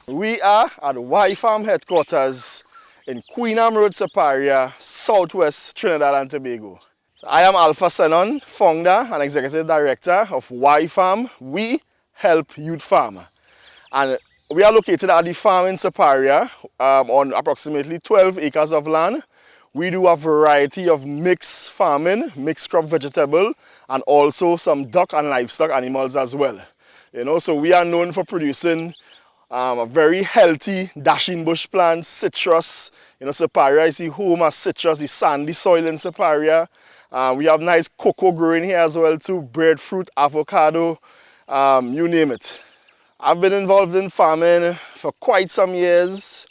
We are at Whyfarm headquarters in Queen Anne Road, Siparia, Southwest Trinidad and Tobago. So I am Sennon, founder and executive director of Whyfarm. We help youth farm. And we are located at the farm in Siparia on approximately 12 acres of land. We do a variety of mixed farming, mixed crop vegetable, and also some duck and livestock animals as well. So we are known for producing a very healthy Dasheen bush plants, citrus. Siparia is the home of citrus, the sandy soil in Siparia. We have nice cocoa growing here as well too, breadfruit, avocado, you name it. I've been involved in farming for quite some years,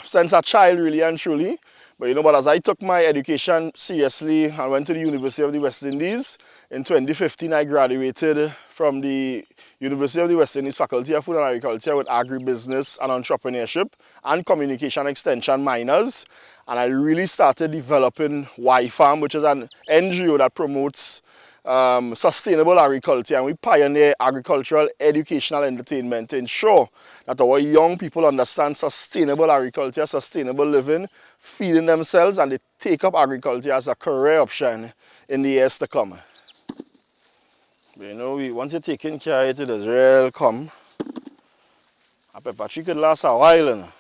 since a child really and truly. But as I took my education seriously and went to the University of the West Indies, in 2015 I graduated from the University of the West Indies Faculty of Food and Agriculture with Agri Business and Entrepreneurship and Communication Extension minors. And I really started developing Whyfarm, which is an NGO that promotes sustainable agriculture, and we pioneer agricultural educational entertainment to ensure that our young people understand sustainable agriculture, sustainable living, feeding themselves, and they take up agriculture as a career option in the years to come. Once you're taking care of it, it does real come. A pepper tree could last a while.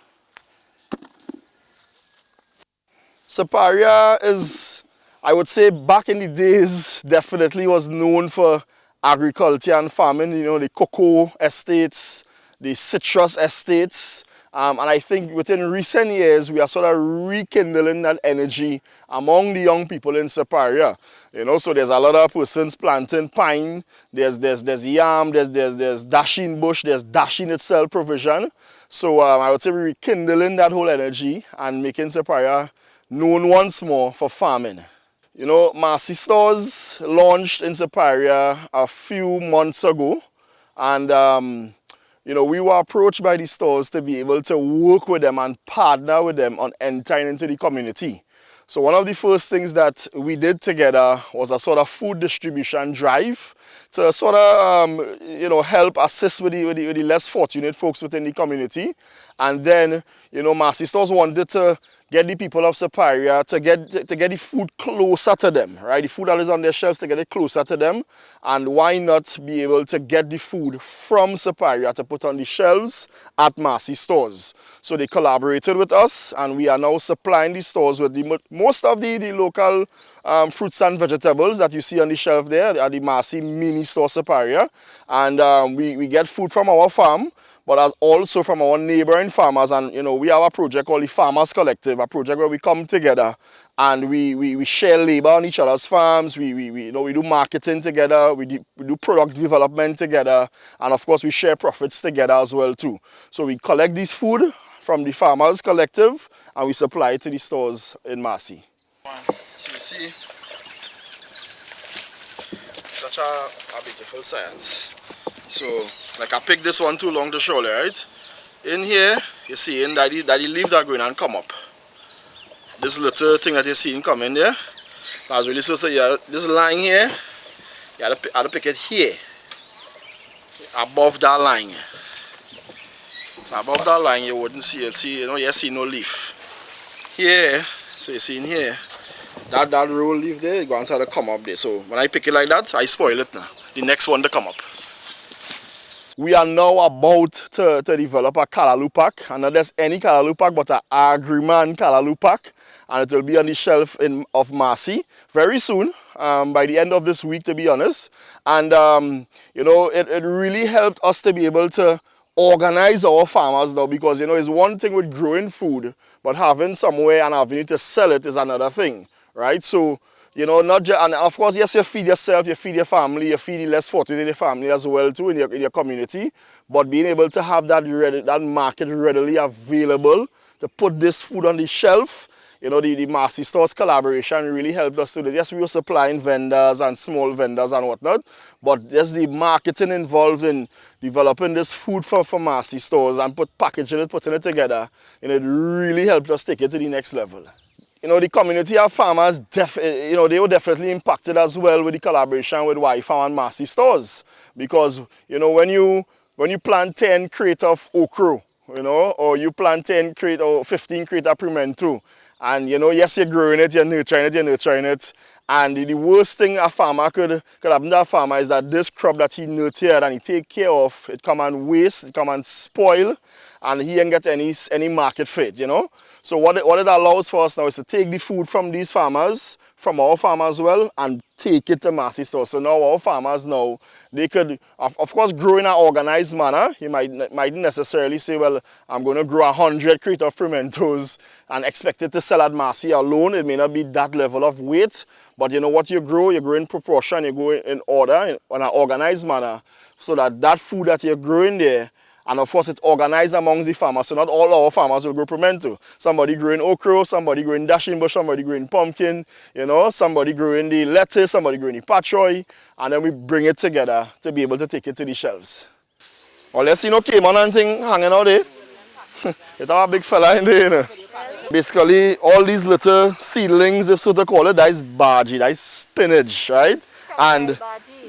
Siparia is, I would say, back in the days, definitely was known for agriculture and farming, the cocoa estates, the citrus estates. And I think within recent years, we are sort of rekindling that energy among the young people in Siparia. So there's a lot of persons planting pine, there's yam, there's Dasheen bush, there's Dasheen itself provision. So I would say we're rekindling that whole energy and making Siparia known once more for farming. Massy Stores launched in Siparia a few months ago, and we were approached by the stores to be able to work with them and partner with them on entering into the community. So one of the first things that we did together was a sort of food distribution drive to sort of help assist with the less fortunate folks within the community. And then Massy Stores wanted to get the people of Siparia to get the food closer to them, right? The food that is on their shelves, to get it closer to them. And why not be able to get the food from Siparia to put on the shelves at Massy Stores? So they collaborated with us, and we are now supplying the stores with most of the local fruits and vegetables that you see on the shelf there at the Massy Mini Store Siparia. And we get food from our farm, but also from our neighboring farmers. And we have a project called the Farmers Collective, a project where we come together and we share labor on each other's farms. We do marketing together, we do product development together, and of course we share profits together as well too. So we collect this food from the Farmers Collective and we supply it to the stores in Massy. So you see, such a beautiful science. So, like I picked this one too long to show you, right? In here, you're seeing that the leaves are going and come up. This little thing that you're seeing come in there, that's really supposed to, this line here, you have to pick it here, above that line. So above that line, you wouldn't see it. You see no leaf. Here, so you're seeing here, that roll leaf there, it's going to come up there. So when I pick it like that, I spoil it now. The next one to come up. We are now about to develop a callaloo pack, and not just any callaloo pack, but an Agriman callaloo pack, and it will be on the shelf of Massy very soon, by the end of this week, to be honest. And it really helped us to be able to organize our farmers now, because it's one thing with growing food, but having somewhere and having to sell it is another thing, right? So not just, and of course, yes, you feed yourself, you feed your family, you feed the less fortunate in your family as well too, in your community. But being able to have that market readily available to put this food on the shelf, the Massy Stores collaboration really helped us to do. Yes, we were supplying vendors and small vendors and whatnot, but there's the marketing involved in developing this food for Massy Stores and packaging it, putting it together, it really helped us take it to the next level. The community of farmers, they were definitely impacted as well with the collaboration with Whyfarm and Massy Stores. Because, when you when you plant 10 crate of okra, you know, or you plant 10 crate or 15 crate of pimento, and you know, yes, you're growing it, you're nurturing it, and the worst thing a farmer could happen to a farmer is that this crop that he nurtured and he take care of, it come and waste, it come and spoil, and he ain't get any market for it, you know. So what it allows for us now is to take the food from these farmers, from our farmers as well, and take it to Massy Stores. So now our farmers now, they could, of course, grow in an organized manner. You might necessarily say, well, I'm going to grow 100 crate of pimentos and expect it to sell at Massy alone. It may not be that level of weight, but you know what you grow in proportion, you grow in order, in an organized manner, so that food that you're growing there, and of course it's organized amongst the farmers, so not all our farmers will grow pimento. Somebody growing okra, somebody growing Dasheen bush, somebody growing pumpkin, you know, somebody growing the lettuce, somebody growing the pak choy, and then we bring it together to be able to take it to the shelves. Well, let's see no caiman and thing hanging out there. It's a big fella in there, you know. Basically, all these little seedlings, if so to call it, that is bhaji, that is spinach, right? And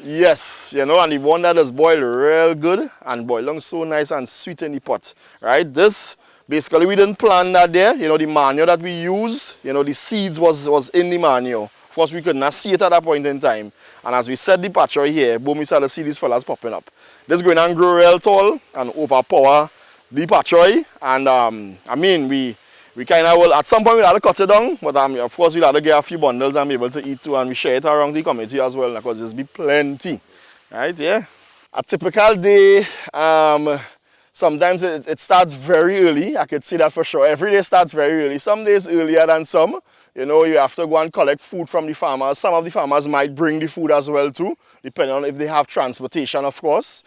yes, you know, and the one that is boiled real good and boiled long so nice and sweet in the pot, right? This, basically we didn't plant that there, you know, the manure that we used, you know, the seeds was in the manure. Of course, we could not see it at that point in time. And as we set the patch right here, boom, we started to see these fellas popping up. This going and grow real tall and overpower the patch right. And I mean, we kind of will, at some point we'll have to cut it down, but of course we'll have to get a few bundles and be able to eat too, and we share it around the community as well, because there's be plenty, right? Yeah. A typical day, sometimes it starts very early, I could say that for sure. Every day starts very early, some days earlier than some. You know, you have to go and collect food from the farmers. Some of the farmers might bring the food as well too, depending on if they have transportation, of course.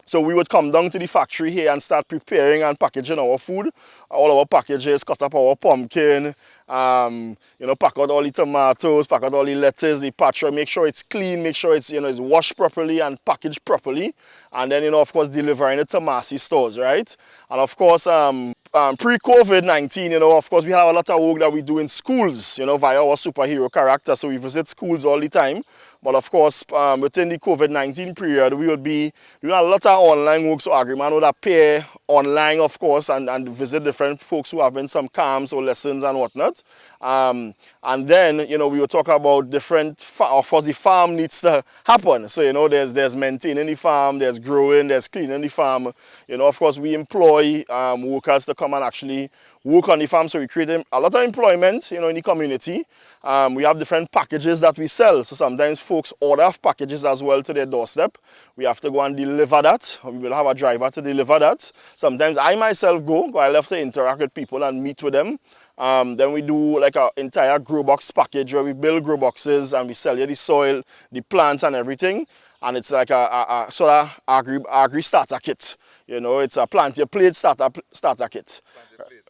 So we would come down to the factory here and start preparing and packaging our food. All our packages, cut up our pumpkin, you know, pack out all the tomatoes, pack out all the lettuce, the patch, make sure it's clean, make sure it's, you know, it's washed properly and packaged properly. And then, you know, of course, delivering it to Massy Stores, right? And of course, pre-COVID-19, you know, of course, we have a lot of work that we do in schools, you know, via our superhero character. So we visit schools all the time. But of course, within the COVID-19 period, we would be doing a lot of online work. So Agriman would appear online, of course, and visit different folks who have been some camps or lessons and whatnot. And then, you know, we would talk about different, of course, the farm needs to happen. So, you know, there's maintaining the farm, there's growing, there's cleaning the farm. You know, of course, we employ workers to come and actually work on the farm. So we create a lot of employment, you know, in the community. We have different packages that we sell. So sometimes folks order packages as well to their doorstep. We have to go and deliver that. We will have a driver to deliver that. Sometimes I myself go. I love to interact with people and meet with them. Then we do like an entire grow box package where we build grow boxes and we sell you the soil, the plants and everything. And it's like a sort of agri starter kit. You know, it's a plant your plate starter kit.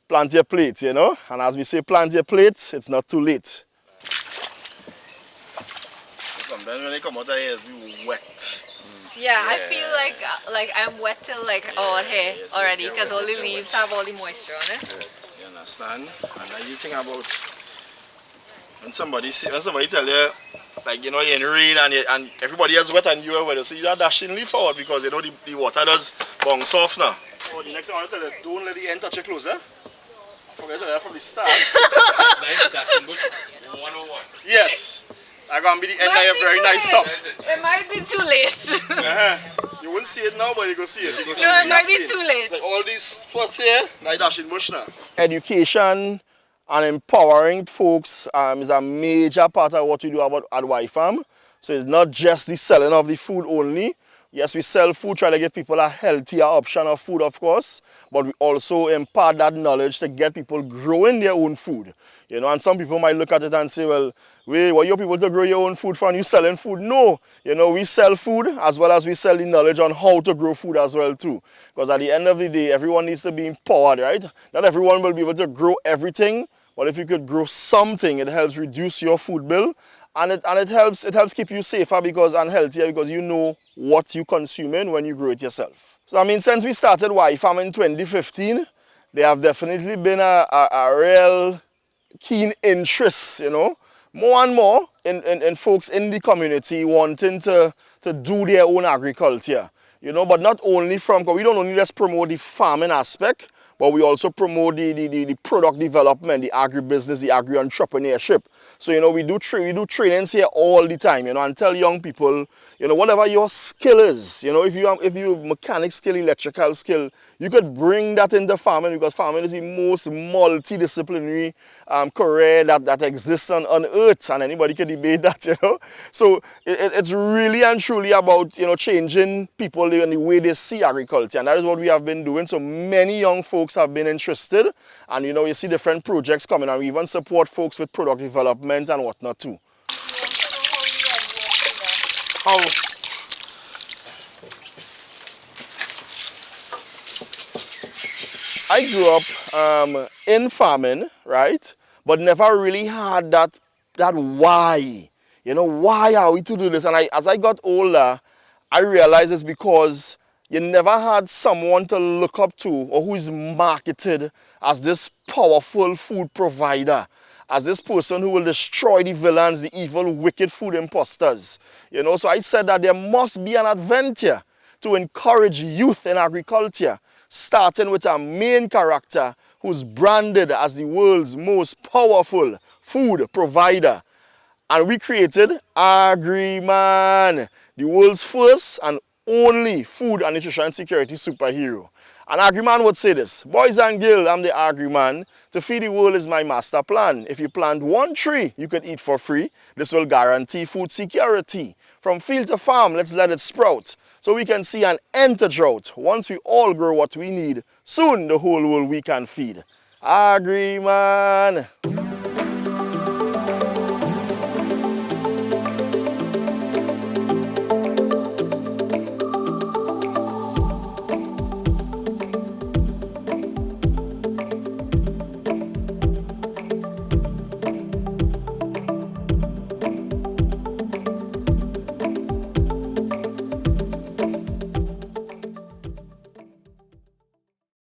Plant your plate, you know. And as we say, plant your plate, it's not too late. Sometimes when they come out of here, it's wet. Yeah, I feel like I'm wet till like our hair already, because all the leaves have all the moisture on it. Yeah, you understand? And then you think about when somebody tell you, like, you know, you're in rain and everybody else wet and you are wet, so you are dashing leaf forward because you know the water does bounce off now. Oh, the next thing I want to tell you, don't let the end touch your clothes, eh? Forget that from the start. Nice Dasheen bush 101. Yes. That's going to be the end of a very nice stop. It might be too late. You won't see it now, but you can see it. So it might be too late. Like all these spots here, like Dasheen bush now. Education and empowering folks is a major part of what we do at Whyfarm. So it's not just the selling of the food only. Yes, we sell food, try to give people a healthier option of food, of course, but we also impart that knowledge to get people growing their own food. You know, and some people might look at it and say, well, wait, what you people to grow your own food for and you selling food? No, you know, we sell food as well as we sell the knowledge on how to grow food as well too. Because at the end of the day, everyone needs to be empowered, right? Not everyone will be able to grow everything, but if you could grow something, it helps reduce your food bill. And it helps keep you safer and healthier because you know what you're consuming when you grow it yourself. So I mean, since we started Whyfarm in 2015, there have definitely been a real keen interest, you know, more and more in folks in the community wanting to do their own agriculture. You know, but not only from, because we don't only just promote the farming aspect, but we also promote the product development, the agribusiness, the agri-entrepreneurship. So, you know, we do trainings here all the time, you know, and tell young people, you know, whatever your skill is, you know, if you mechanic skill, electrical skill, you could bring that into farming, because farming is the most multidisciplinary career that exists on earth, and anybody can debate that, you know. So it's really and truly about, you know, changing people in the way they see agriculture, and that is what we have been doing. So many young folks have been interested, and you know, you see different projects coming, and we even support folks with product development and whatnot too. How? I grew up in farming, right? But never really had that why. You know, why are we to do this? And as I got older, I realized it's because you never had someone to look up to, or who is marketed as this powerful food provider, as this person who will destroy the villains, the evil, wicked food imposters. You know, so I said that there must be an adventure to encourage youth in agriculture, starting with a main character who's branded as the world's most powerful food provider. And we created Agriman, the world's first and only food and nutrition security superhero. And Agriman would say this: boys and girls, I'm the Agriman. To feed the world is my master plan. If you plant one tree, you could eat for free. This will guarantee food security. From field to farm, let's let it sprout, so we can see an end to drought. Once we all grow what we need, soon the whole world we can feed. Agriman.